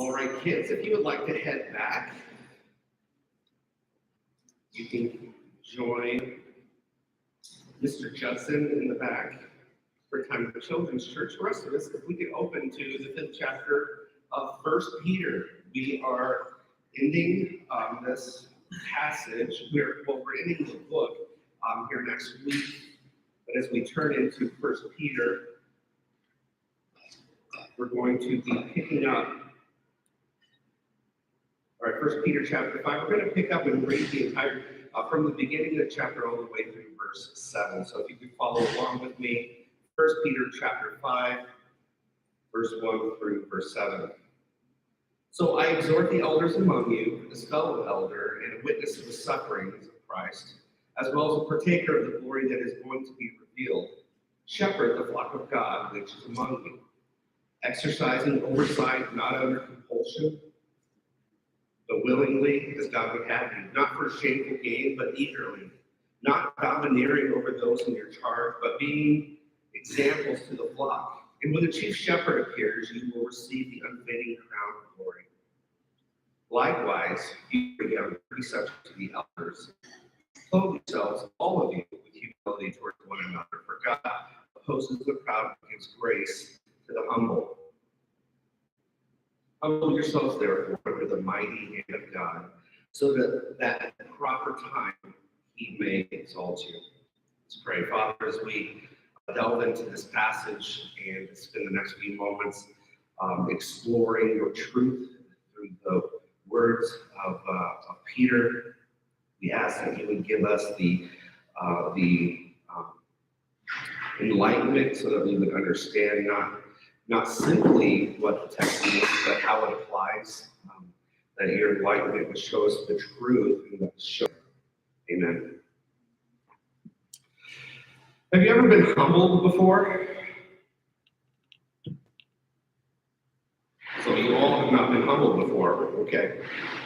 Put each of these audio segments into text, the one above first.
All right, kids, if you would like to head back, you can join Mr. Judson in the back for time for Children's Church. The rest of us, if we could open to the 5th chapter of 1 Peter. We are ending this passage. We're ending the book here next week. But as we turn into 1 Peter, we're going to be picking up. All right, 1 Peter chapter 5. We're going to pick up and read the entire, from the beginning of the chapter all the way through verse 7. So if you could follow along with me, 1 Peter chapter 5, verse 1 through verse 7. So I exhort the elders among you, as fellow elder and a witness of the sufferings of Christ, as well as a partaker of the glory that is going to be revealed. Shepherd the flock of God which is among you, exercising oversight not under compulsion, but willingly, as God would have you, not for shameful gain, but eagerly, not domineering over those in your charge, but being examples to the flock. And when the chief shepherd appears, you will receive the unfading crown of glory. Likewise, you be subject to the elders. Clothe yourselves, all of you, with humility towards one another, for God opposes the proud and gives grace to the humble. Humble yourselves, therefore, under the mighty hand of God, so that at the proper time he may exalt you. Let's pray. Father, as we delve into this passage and spend the next few moments exploring your truth through the words of Peter, we ask that you would give us the enlightenment so that we would understand not simply what the text means, but how it applies, that your enlightenment would show us the truth and that show. Amen. Have you ever been humbled before? So you all have not been humbled before, okay.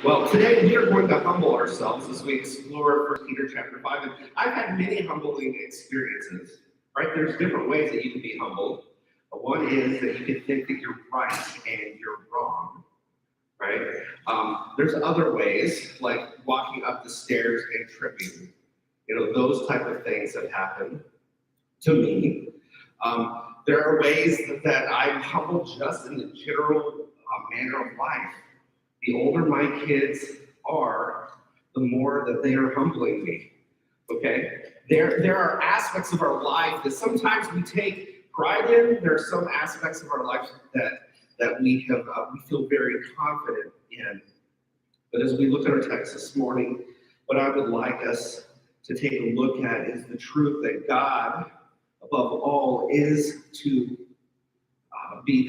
Well, today we are going to humble ourselves as we explore 1 Peter chapter 5. And I've had many humbling experiences, right? There's different ways that you can be humbled. One is that you can think that you're right and you're wrong, right? There's other ways, like walking up the stairs and tripping. You know, those type of things have happened to me. There are ways that I'm humbled just in the general manner of life. The older my kids are, the more that they are humbling me, okay? There are aspects of our life that sometimes we take pride in. There are some aspects of our life that we feel very confident in. But as we look at our text this morning, what I would like us to take a look at is the truth that God, above all, is to be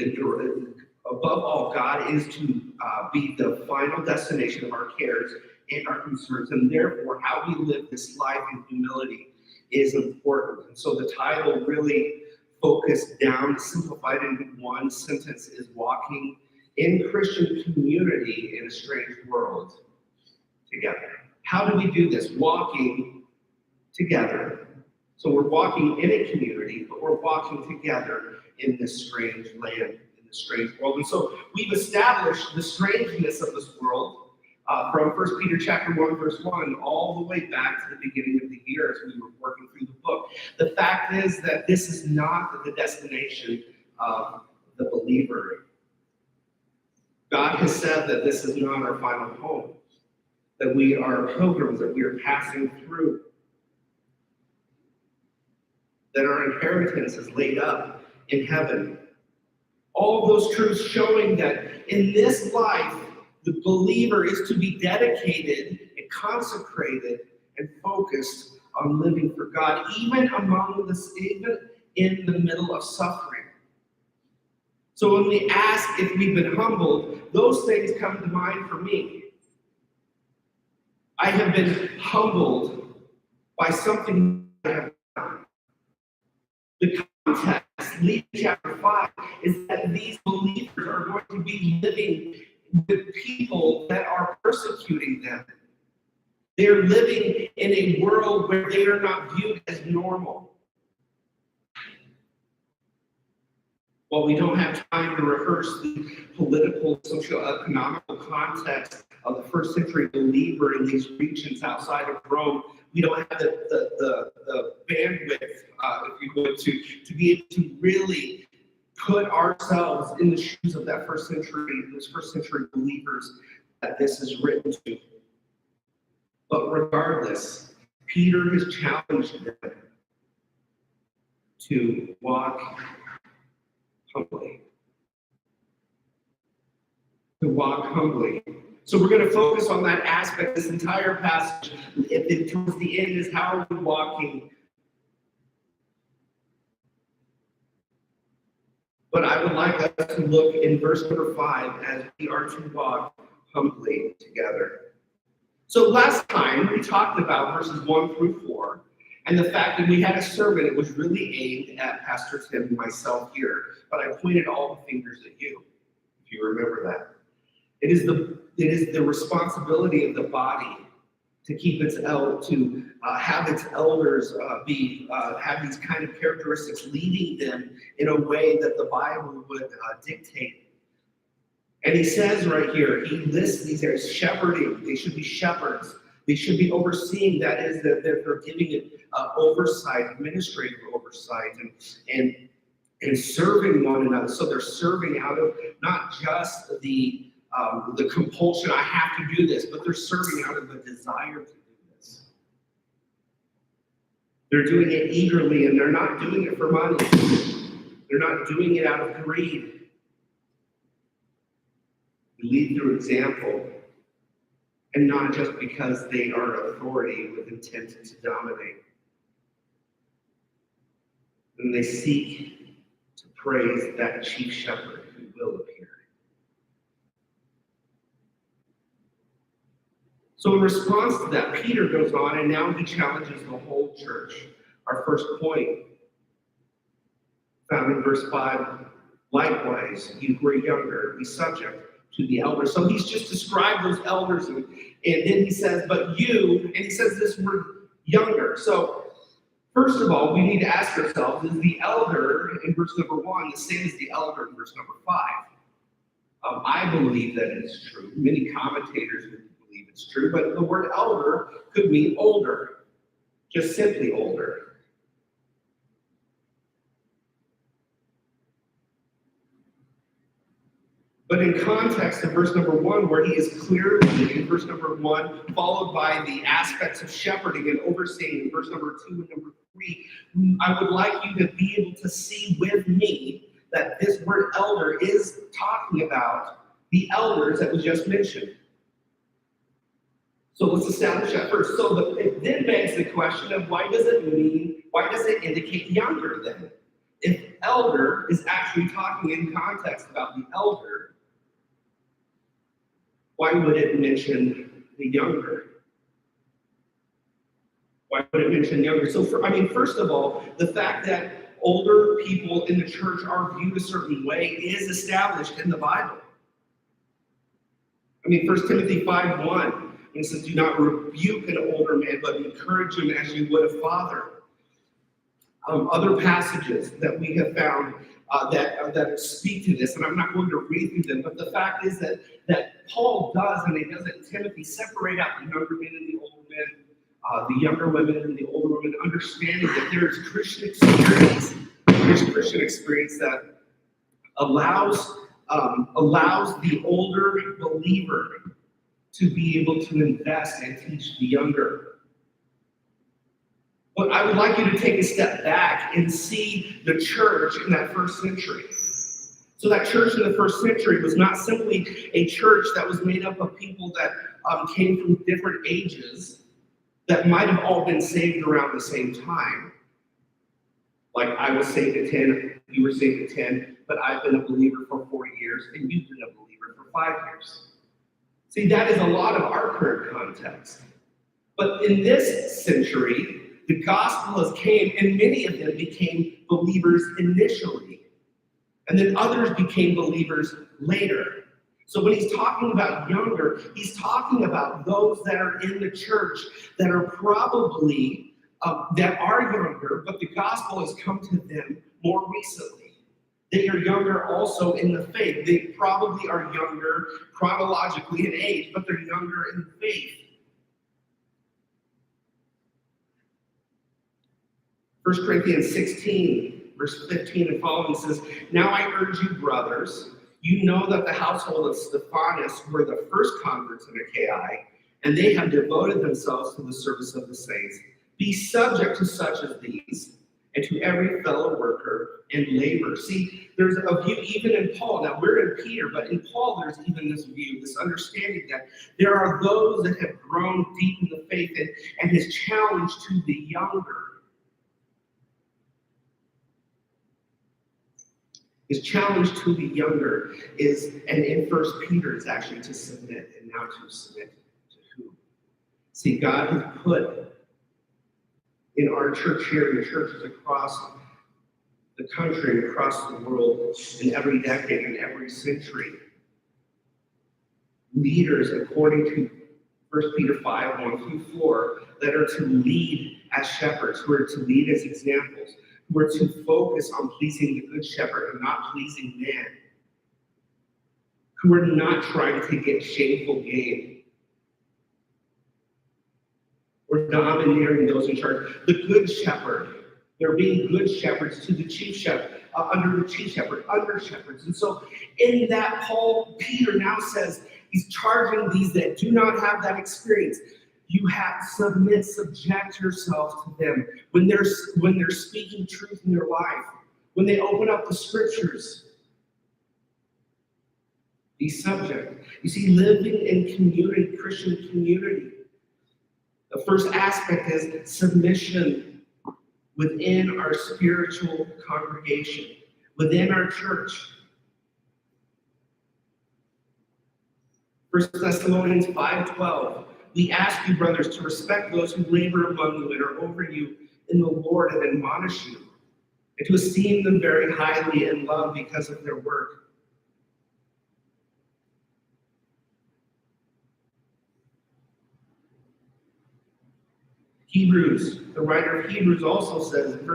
the final destination of our cares and our concerns, and therefore how we live this life in humility is important. And so the title really focused down, simplified into one sentence, is walking in Christian community in a strange world together. How do we do this? Walking together. So we're walking in a community, but we're walking together in this strange land, in this strange world. And so we've established the strangeness of this world from 1 Peter chapter 1, verse 1, all the way back to the beginning of the year as we were working through the book. The fact is that this is not the destination of the believer. God has said that this is not our final home, that we are pilgrims, that we are passing through, that our inheritance is laid up in heaven. All of those truths showing that in this life, the believer is to be dedicated and consecrated and focused on living for God, even in the middle of suffering. So when we ask if we've been humbled, those things come to mind for me. I have been humbled by something I have done. The context, Luke chapter 5, is that these believers are going to be living with people that are persecuting them. They're living in a world where they are not viewed as normal. While we don't have time to rehearse the political, socio-economical context of the first century believer in these regions outside of Rome, we don't have the bandwidth, if you would, to be able to really put ourselves in the shoes of that those first century believers that this is written to. But regardless, Peter has challenged them to walk humbly. To walk humbly. So we're going to focus on that aspect. This entire passage, towards the end, is how are we walking. But I would like us to look in verse number 5 as we are to walk humbly together. So last time we talked about verses 1 through 4, and the fact that we had a sermon. It was really aimed at Pastor Tim and myself here, but I pointed all the fingers at you, if you remember that. It is the responsibility of the body to keep have its elders have these kind of characteristics, leading them in a way that the Bible would dictate. And he says right here, he lists these as shepherding. They should be shepherds. They should be overseeing. That is, that they're giving it oversight, administrative oversight, and serving one another. So they're serving out of not just the compulsion, I have to do this, but they're serving out of the desire to do this. They're doing it eagerly, and they're not doing it for money. They're not doing it out of greed. They lead through example, and not just because they are authority with intent to dominate. And they seek to praise that chief shepherd who will appear. So in response to that, Peter goes on, and now he challenges the whole church. Our first point, found in verse 5, likewise, you who are younger, be subject to the elders. So he's just described those elders, and then he says, but you, and he says this word, younger. So first of all, we need to ask ourselves, is the elder in verse number 1 the same as the elder in verse number 5? I believe that it's true. Many commentators would believe it's true, but the word elder could mean older, just simply older. But in context of verse number 1, where he is clearly in verse number 1, followed by the aspects of shepherding and overseeing in verse number 2 and number 3, I would like you to be able to see with me that this word elder is talking about the elders that was just mentioned. So let's establish that first. So it then begs the question of why does it indicate younger then? If elder is actually talking in context about the elder, why would it mention the younger? Why would it mention younger? So, first of all, the fact that older people in the church are viewed a certain way is established in the Bible. 1 Timothy 5:1, it says, do not rebuke an older man, but encourage him as you would a father. Other passages that we have found that speak to this, and I'm not going to read through them, but the fact is that Paul does, and he does it in Timothy, separate out the younger men and the older men, the younger women and the older women, understanding that there is Christian experience. There's Christian experience that allows the older believer to be able to invest and teach the younger. But I would like you to take a step back and see the church in that first century. So that church in the first century was not simply a church that was made up of people that came from different ages that might have all been saved around the same time. Like I was saved at 10, you were saved at 10, but I've been a believer for 40 years, and you've been a believer for 5 years. See, that is a lot of our current context. But in this century, the gospel has came, and many of them became believers initially. And then others became believers later. So when he's talking about younger, he's talking about those that are in the church that are probably, that are younger, but the gospel has come to them more recently. They are younger also in the faith. They probably are younger chronologically in age, but they're younger in faith. 1 Corinthians 16, verse 15 and following says, "Now I urge you, brothers, you know that the household of Stephanus were the first converts in Achaia, and they have devoted themselves to the service of the saints. Be subject to such as these, and to every fellow worker and laborer." See, there's a view even in Paul. Now, we're in Peter, but in Paul, there's even this view, this understanding that there are those that have grown deep in the faith, and his challenge to the younger. His challenge to the younger is, and in 1 Peter, is actually to submit, and now to submit to who? See, God has put in our church here, in the churches across the country, across the world, in every decade, in every century, leaders according to 1 Peter 5, 1 through 4, that are to lead as shepherds, who are to lead as examples, who are to focus on pleasing the good shepherd and not pleasing man, who are not trying to get shameful gain or domineering those in charge. The good shepherd, they're being good shepherds to the chief shepherd, under the chief shepherd, under shepherds. And so in that, Peter now says, he's charging these that do not have that experience. You have to subject yourselves to them when they're speaking truth in their life, when they open up the scriptures. Be subject. You see, living in community, Christian community, the first aspect is submission within our spiritual congregation, within our church. 1 Thessalonians 5:12. "We ask you, brothers, to respect those who labor among you and are over you in the Lord and admonish you, and to esteem them very highly in love because of their work." Hebrews, the writer of Hebrews also says in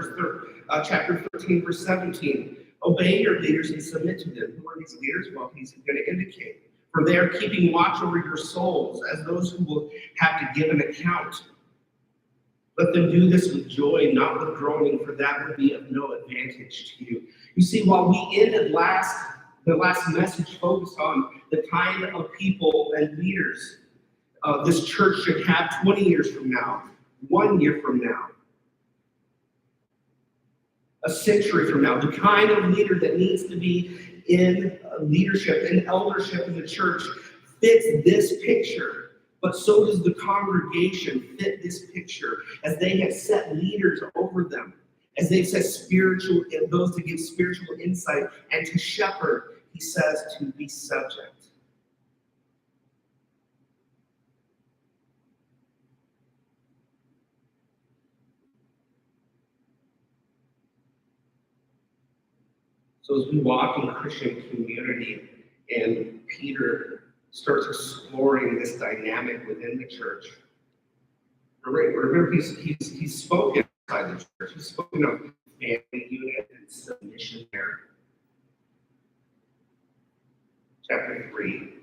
chapter 13, verse 17, "Obey your leaders and submit to them." Who are these leaders? Well, he's going to indicate. "For they are keeping watch over your souls as those who will have to give an account. Let them do this with joy, not with groaning, for that would be of no advantage to you." You see, while we ended the last message focused on the kind of people and leaders this church should have 20 years from now, 1 year from now, a century from now, the kind of leader that needs to be in leadership and eldership in the church fits this picture, but so does the congregation fit this picture, as they have set leaders over them, as they've set those to give spiritual insight, and to shepherd, he says, to be subject. So as we walk in Christian community, and Peter starts exploring this dynamic within the church, remember he's spoken outside the church. He's spoken of family unit and submission there. Chapter 3.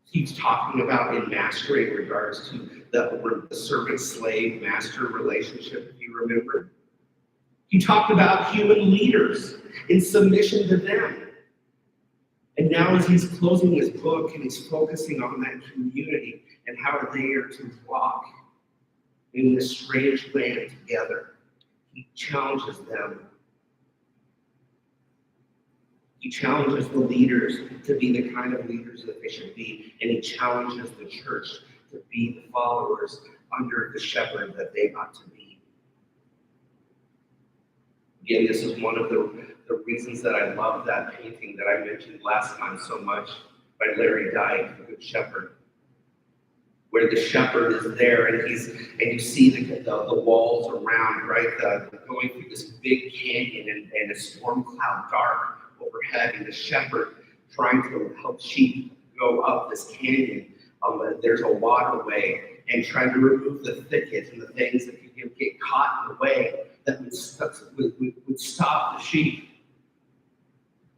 He's talking about in mastery in regards to the servant-slave master relationship, if you remember. He talked about human leaders in submission to them. And now as he's closing his book and he's focusing on that community and how they are to walk in this strange land together, he challenges them. He challenges the leaders to be the kind of leaders that they should be, and he challenges the church to be the followers under the shepherd that they ought to be. Again, this is one of the reasons that I love that painting that I mentioned last time so much by Larry Dyke, The Good Shepherd, where the shepherd is there and you see the walls around, right, going through this big canyon and a storm cloud dark overhead, and the shepherd trying to help sheep go up this canyon. There's a waterway, and trying to remove the thicket and the things that could get caught in the way that would stop the sheep.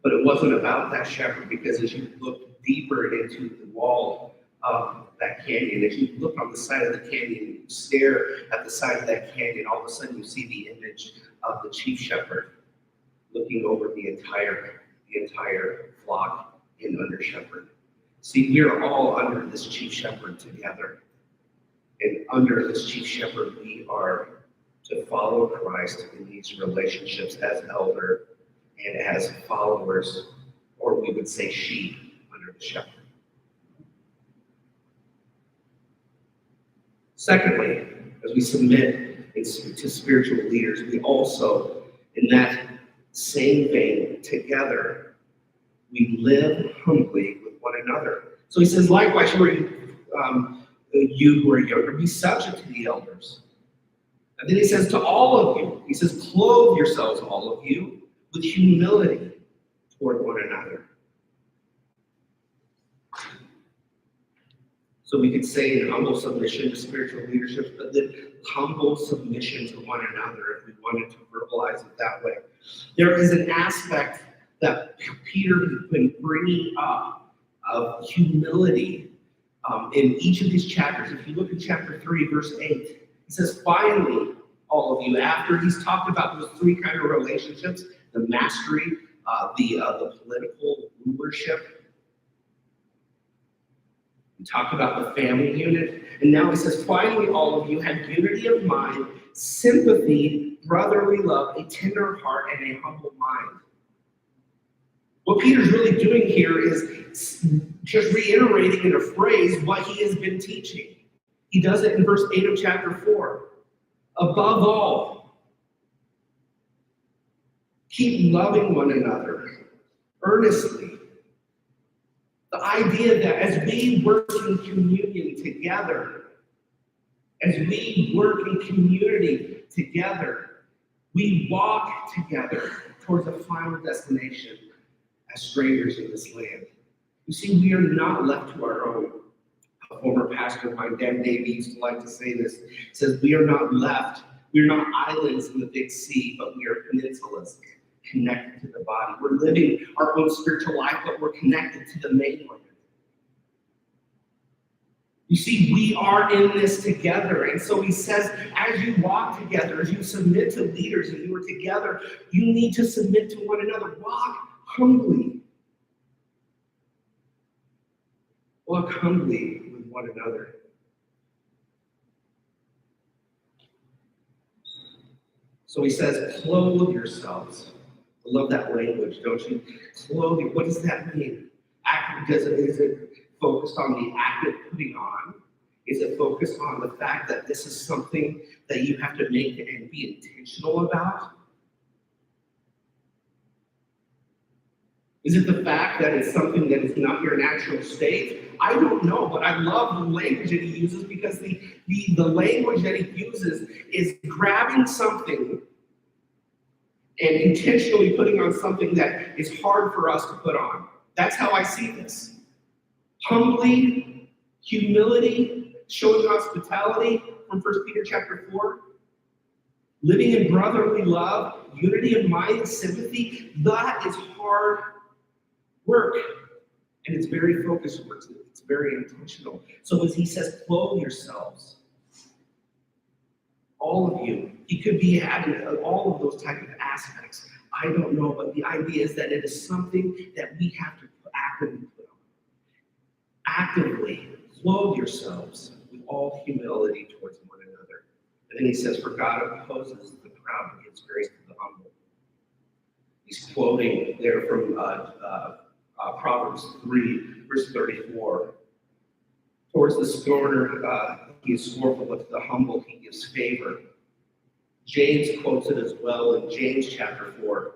But it wasn't about that shepherd, because as you look deeper into the wall of that canyon, as you look on the side of the canyon, you stare at the side of that canyon, all of a sudden you see the image of the chief shepherd looking over the entire flock and under shepherd. See, we are all under this chief shepherd together. And under this chief shepherd, we are to follow Christ in these relationships as elder and as followers, or we would say sheep under the shepherd. Secondly, as we submit to spiritual leaders, we also, in that same vein, together, we live humbly with one another. So he says, likewise, you who are younger, be subject to the elders. And then he says to all of you, he says, clothe yourselves, all of you, with humility toward one another. So we could say in humble submission to spiritual leadership, but then humble submission to one another, if we wanted to verbalize it that way. There is an aspect that Peter has been bringing up of humility in each of these chapters. If you look at chapter 3, verse 8, he says, finally, all of you, after he's talked about those three kind of relationships, the mastery, the political rulership, we talked about the family unit, and now he says, finally, all of you have unity of mind, sympathy, brotherly love, a tender heart, and a humble mind. What Peter's really doing here is just reiterating in a phrase what he has been teaching. He does it in verse 8 of chapter 4. Above all, keep loving one another earnestly. The idea that as we work in communion together, as we work in community together, we walk together towards a final destination as strangers in this land. You see, we are not left to our own. A former pastor of mine, Dan Davey, used to like to say this. He says, we are not left. We're not islands in the big sea, but we are peninsulas connected to the body. We're living our own spiritual life, but we're connected to the mainland. You see, we are in this together. And so he says, as you walk together, as you submit to leaders and you are together, you need to submit to one another. Walk humbly. Walk humbly with one another. So he says, clothe yourselves. I love that language, don't you? Clothe you. What does that mean? Is it focused on the act of putting on? Is it focused on the fact that this is something that you have to make and be intentional about? Is it the fact that it's something that is not your natural state? I don't know, but I love the language that he uses, because the language that he uses is grabbing something and intentionally putting on something that is hard for us to put on. That's how I see this. Humbly, humility, showing hospitality from 1 Peter chapter 4. Living in brotherly love, unity of mind, sympathy. That is hard work. And it's very focused work. It's very intentional. So as he says, clothe yourselves. All of you. He could be having all of those type of aspects. I don't know, but the idea is that it is something that we have to actively put on. Actively clothe yourselves with all humility towards one another. And then he says, for God opposes the proud and gives grace to the humble. He's quoting there from Proverbs 3, verse 34. Towards the scorner, he is scornful, but to the humble, he gives favor. James quotes it as well in James chapter 4.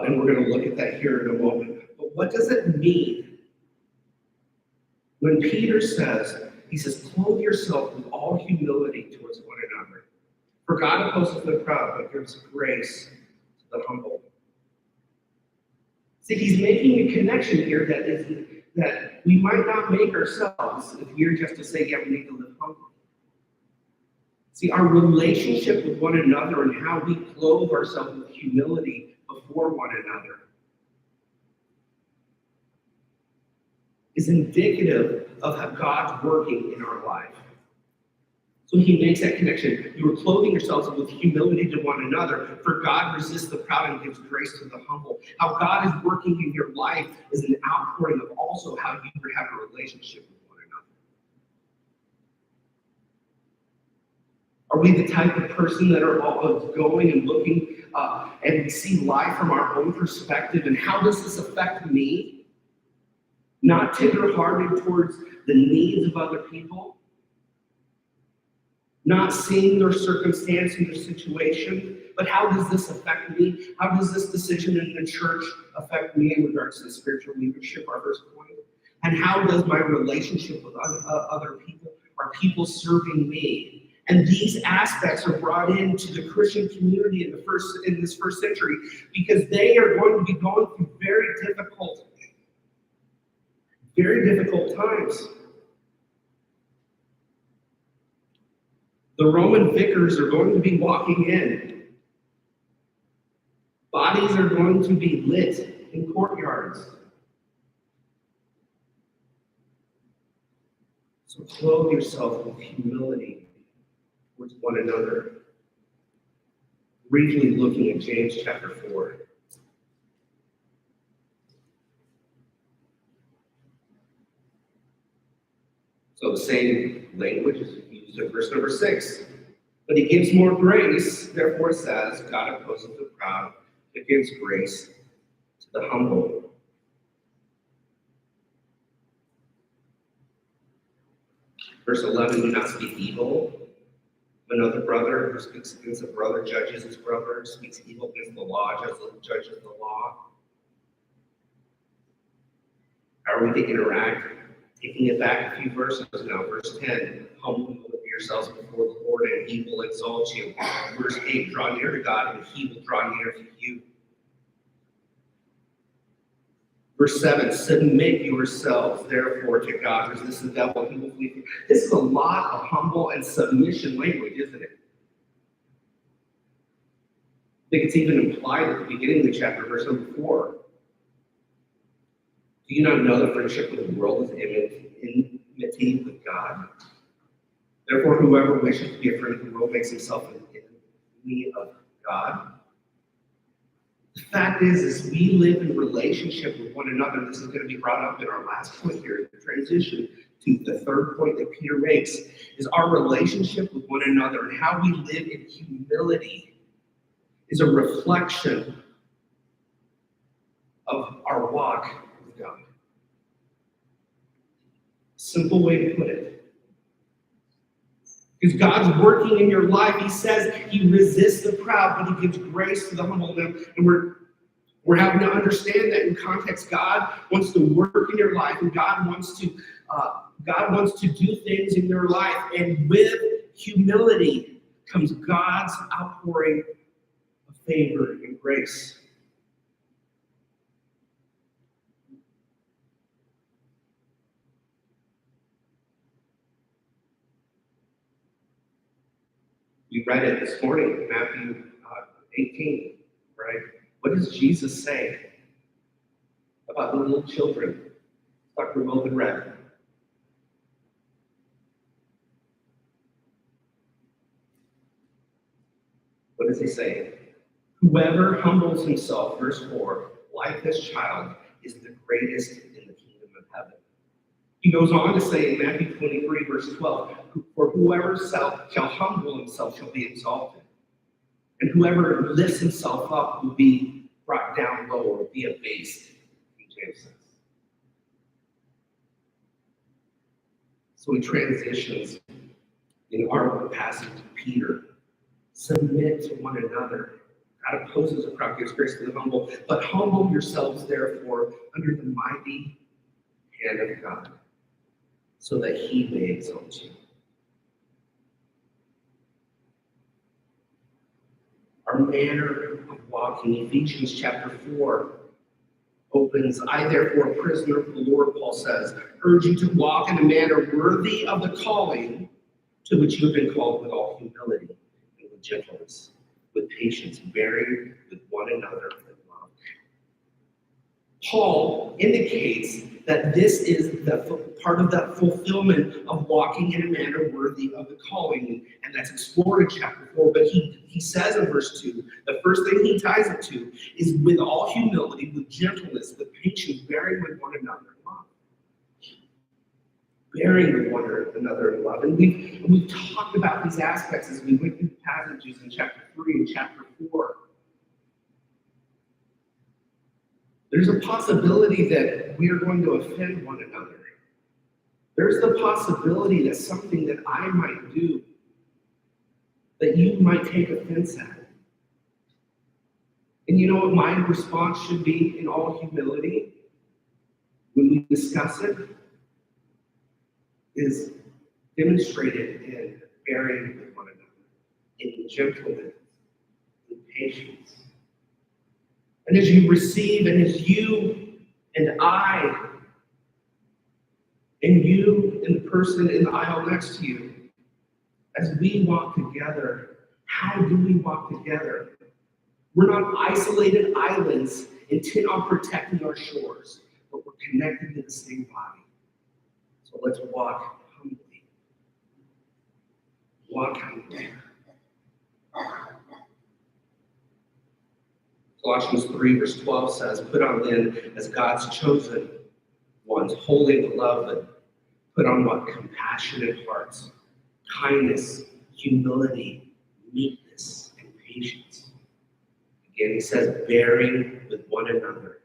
And we're going to look at that here in a moment. But what does it mean when Peter says, he says, clothe yourself with all humility towards one another? For God opposes the proud, but gives grace to the humble. See, he's making a connection here that we might not make ourselves if you're just to say, yeah, we need to live humbly. See, our relationship with one another and how we clothe ourselves with humility before one another is indicative of how God's working in our life. So he makes that connection. You are clothing yourselves with humility to one another, for God resists the proud and gives grace to the humble. How God is working in your life is an outpouring of also how you have a relationship with one another. Are we the type of person that are always going and looking and see life from our own perspective? And how does this affect me? Not tender-hearted towards the needs of other people. Not seeing their circumstance and their situation, but how does this affect me? How does this decision in the church affect me in regards to the spiritual leadership, our first point? And how does my relationship with other people, are people serving me? And these aspects are brought into the Christian community in this first century because they are going to be going through very difficult times. The Roman vicars are going to be walking in. Bodies are going to be lit in courtyards. So clothe yourself with humility towards one another. Briefly looking at James chapter 4. So the same language is used in verse number 6. But he gives more grace, therefore it says, God opposes the proud, but gives grace to the humble. Verse 11, do not speak evil of another brother who speaks against a brother, judges his brother, speaks evil against the law, judges the law. How are we to interact? Taking it back a few verses now, verse 10, humble yourselves before the Lord, and he will exalt you. Verse 8, draw near to God, and he will draw near to you. Verse 7, submit yourselves, therefore, to God. Resist the devil, and he will flee. This is a lot of humble and submission language, isn't it? I think it's even implied at the beginning of the chapter, verse number 4. Do you not know that friendship with the world is enmity with God? Therefore, whoever wishes to be a friend of the world makes himself an enemy of God. The fact is we live in relationship with one another. This is going to be brought up in our last point here, the transition to the third point that Peter makes, is our relationship with one another and how we live in humility is a reflection of our walk with God. Simple way to put it. Because God's working in your life. He says he resists the proud, but he gives grace to the humble. And we're having to understand that in context. God wants to work in your life, and God wants to do things in your life. And with humility comes God's outpouring of favor and grace. We read it this morning, Matthew 18, right? What does Jesus say about the little children? Dr. Wilden read. What does he say? Whoever humbles himself, verse 4, like this child, is the greatest in the kingdom of heaven. He goes on to say in Matthew 23, verse 12, for whoever shall humble himself shall be exalted, and whoever lifts himself up will be brought down low or be abased, James says. So he transitions in our passage to Peter. Submit to one another. God opposes the proud, gives grace to the humble, but humble yourselves, therefore, under the mighty hand of God, so that he may exalt you. Our manner of walking, Ephesians chapter 4 opens, I therefore, a prisoner of the Lord, Paul says, urge you to walk in a manner worthy of the calling to which you have been called, with all humility and with gentleness, with patience, bearing with one another in love. Paul indicates That this is the part of that fulfillment of walking in a manner worthy of the calling, and that's explored in chapter 4. But he says in verse 2, the first thing he ties it to is with all humility, with gentleness, with patience, bearing with one another in love. Bearing with one another in love. And we've talked about these aspects as we went through passages in chapter 3 and chapter 4. There's a possibility that we are going to offend one another. There's the possibility that something that I might do, that you might take offense at. And you know what my response should be in all humility when we discuss it? Is demonstrated in bearing with one another, in gentleness, in patience. And as you receive, and as you and I, and you and the person in the aisle next to you, as we walk together, how do we walk together? We're not isolated islands intent on protecting our shores, but we're connected to the same body. So let's walk humbly. Walk humbly. Colossians 3 verse 12 says, put on then as God's chosen ones, holy beloved, put on what? Compassionate hearts, kindness, humility, meekness, and patience. Again, he says, bearing with one another.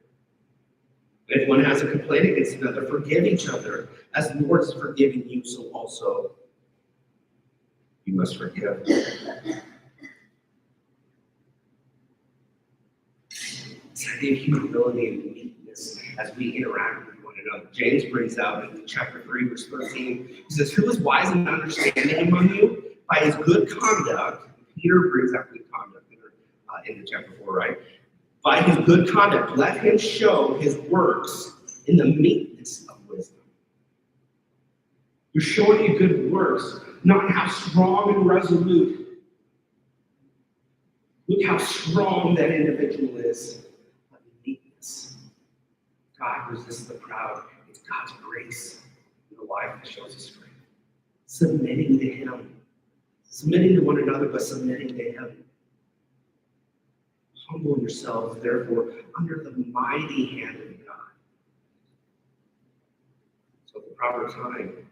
And if one has a complaint against another, forgive each other. As the Lord has forgiven you, so also you must forgive. This idea of humility and meekness as we interact with one another. James brings out in chapter 3, verse 13, he says, who is wise and understanding among you? By his good conduct. Peter brings out good conduct in chapter 4, right? By his good conduct, let him show his works in the meekness of wisdom. You're showing you good works, not how strong and resolute. Look how strong that individual is. But meekness. God resists the proud. It's God's grace in the life that shows his strength. Submitting to him. Submitting to one another, but submitting to him. Humble yourselves, therefore, under the mighty hand of God. So at the proper time,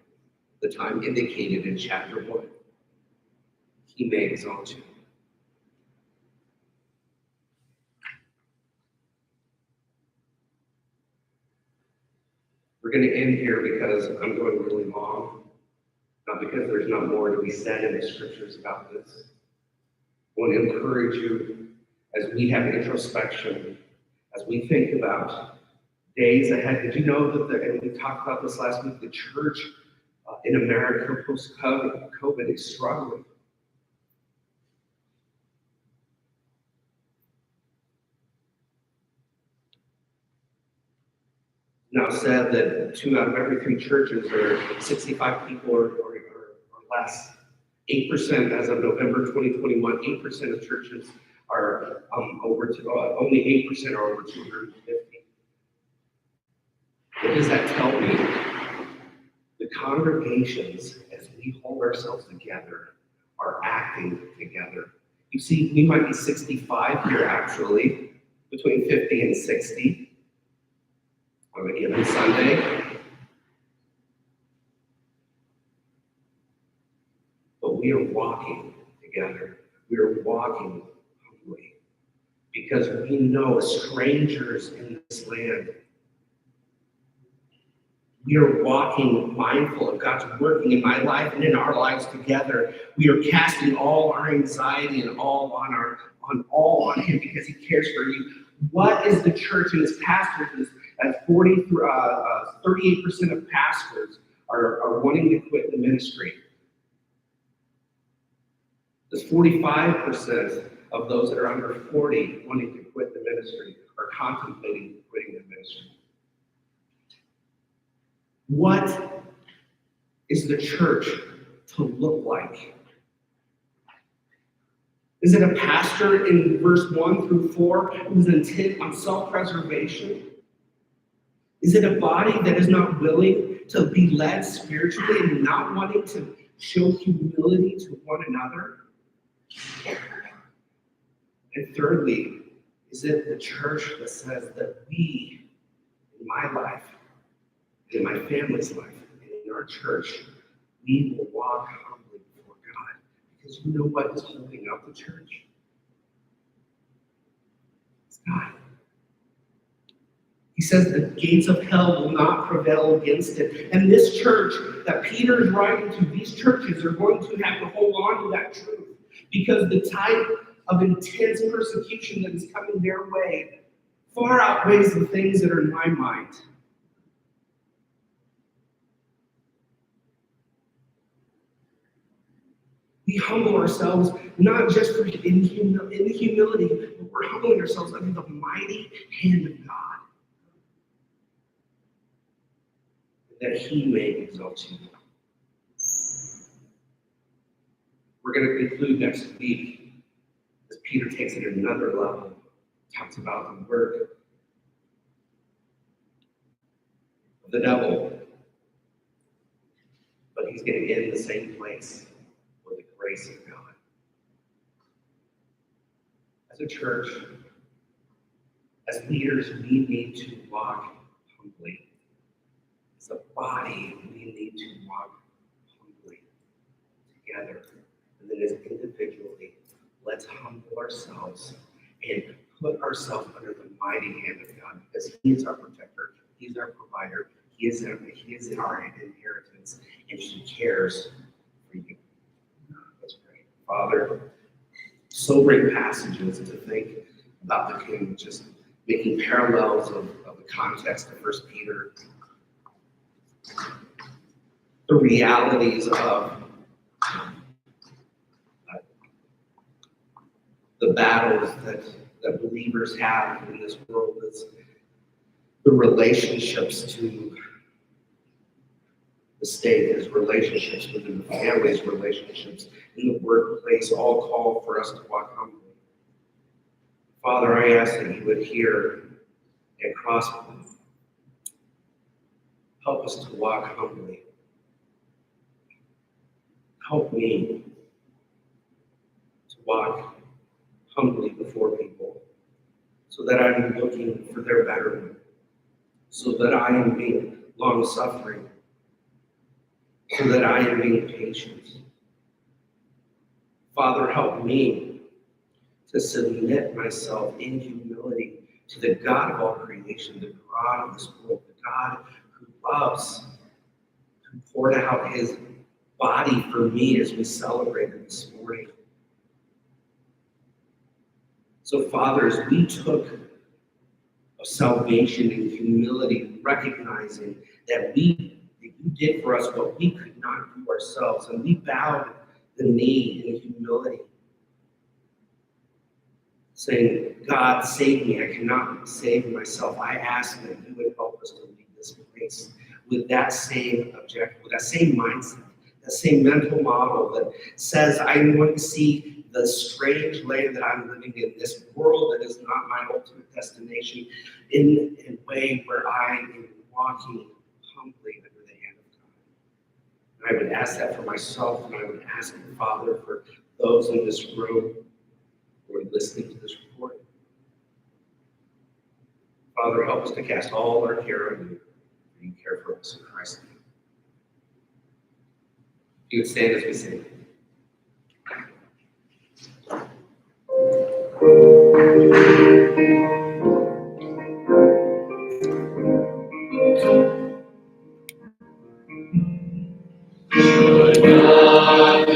the time indicated in chapter 1, he may exalt you. We're going to end here because I'm going really long, not because there's not more to be said in the scriptures about this. I want to encourage you as we have introspection, as we think about days ahead. Did you know that, and we talked about this last week, the church in America post-COVID is struggling. Now said that 2 out of every 3 churches are 65 people or less. 8% as of November 2021, 8% of churches are only 8% are over 250. What does that tell me? The congregations, as we hold ourselves together, are acting together. You see, we might be 65 here actually, between 50 and 60 on a given Sunday. But we are walking together. We are walking humbly because we know as strangers in this land, we are walking mindful of God's working in my life and in our lives together. We are casting all our anxiety and all on Him because He cares for you. What is the church and its pastors? As 38% of pastors are wanting to quit the ministry. There's 45% of those that are under 40 wanting to quit the ministry or contemplating quitting the ministry. What is the church to look like? Is it a pastor in verse 1 through 4 who's intent on self-preservation? Is it a body that is not willing to be led spiritually and not wanting to show humility to one another? And thirdly, is it the church that says that we, in my life, in my family's life, and in our church, we will walk humbly before God? Because you know what is holding up the church? It's God. He says the gates of hell will not prevail against it. And this church that Peter is writing to, these churches are going to have to hold on to that truth. Because the type of intense persecution that is coming their way far outweighs the things that are in my mind. We humble ourselves not just in humility, but we're humbling ourselves under the mighty hand of God, that He may exalt you. We're going to conclude next week as Peter takes it another level, talks about the work of the devil, but he's going to get in the same place with the grace of God. As a church, as leaders, we need to walk humbly. As a body, we need to walk humbly together. And then as individually, let's humble ourselves and put ourselves under the mighty hand of God, because He is our protector, He's our provider, He is our inheritance, and He cares for you. Let's pray. Father, sobering passages to think about the King, just making parallels of the context of 1 Peter, the realities of the battles that believers have in this world, is the relationships to the state, his relationships within the families, relationships in the workplace, all call for us to walk humbly. Father, I ask that you would hear at Crosspoint, help us to walk humbly. Help me to walk humbly before people, so that I'm looking for their betterment, so that I am being long-suffering, so that I am being patient. Father, help me to submit myself in humility to the God of all creation, the God of this world, the God who loves, who poured out His body for me as we celebrated this morning. So, Father, as we took of salvation and humility, recognizing that you did for us what we could not do ourselves, and we bowed the knee in humility, saying, God, save me. I cannot save myself. I ask that you would help us to leave this place with that same objective, with that same mindset, that same mental model that says, I want to see the strange land that I'm living in, this world that is not my ultimate destination, in a way where I am walking humbly under the hand of God. And I would ask that for myself, and I would ask the Father for those in this room who are listening to this report. Father, help us to cast all our care on you, and you care for us in Christ's name. You would stand as we sing. Good God,